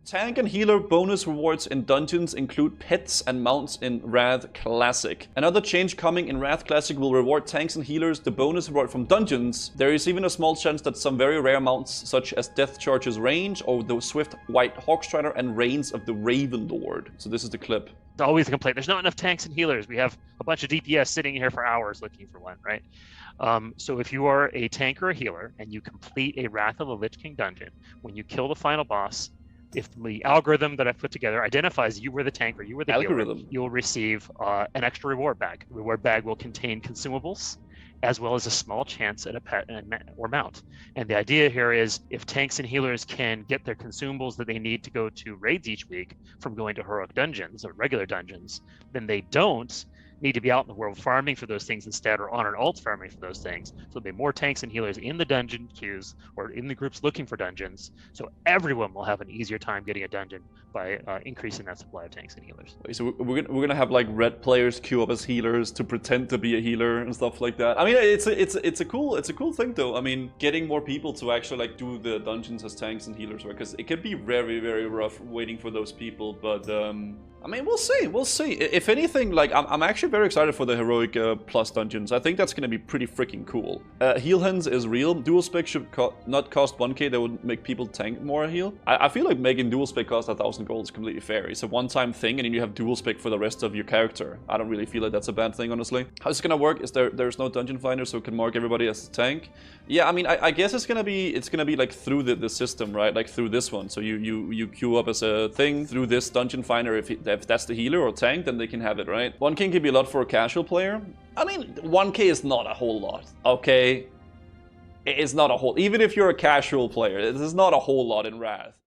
Tank and healer bonus rewards in dungeons include pets and mounts in Wrath Classic. Another change coming in Wrath Classic will reward tanks and healers the bonus reward from dungeons. There is even a small chance that some very rare mounts such as Death Charge's Range or the Swift White Hawkstrider and Reigns of the Raven Lord. So this is the clip. It's always a complaint. There's not enough tanks and healers. We have a bunch of DPS sitting here for hours looking for one, right? So if you are a tank or a healer and you complete a Wrath of the Lich King dungeon, when you kill the final boss, if the algorithm that I've put together identifies you were the tank or you were the healer, you will receive an extra reward bag. The reward bag will contain consumables, as well as a small chance at a pet or mount. And the idea here is if tanks and healers can get their consumables that they need to go to raids each week from going to heroic dungeons or regular dungeons, then they don't need to be out in the world farming for those things instead, or on an alt farming for those things. So there'll be more tanks and healers in the dungeon queues or in the groups looking for dungeons. So everyone will have an easier time getting a dungeon by increasing that supply of tanks and healers. So we're gonna have like red players queue up as healers to pretend to be a healer and stuff like that. I mean, it's a cool thing though. I mean, getting more people to actually like do the dungeons as tanks and healers, right? Because it can be very, very rough waiting for those people. But I mean, we'll see. We'll see. If anything, like I'm actually very excited for the heroic plus dungeons. I think that's gonna be pretty freaking cool. Heal hands is real. Dual spec should not cost 1k. That would make people tank more heal. I feel like making dual spec cost 1,000 gold is completely fair. It's a one-time thing, and then you have dual spec for the rest of your character. I don't really feel like that's a bad thing, honestly. How's it gonna work? Is there's no dungeon finder, so it can mark everybody as a tank? Yeah, I mean, I guess it's gonna be like through the system, right? Like through this one. So you queue up as a thing through this dungeon finder. If that's the healer or tank, then they can have it, right? 1k can be a lot for a casual player. I mean, 1k is not a whole lot, okay? It's not a whole, even if you're a casual player, this is not a whole lot in Wrath.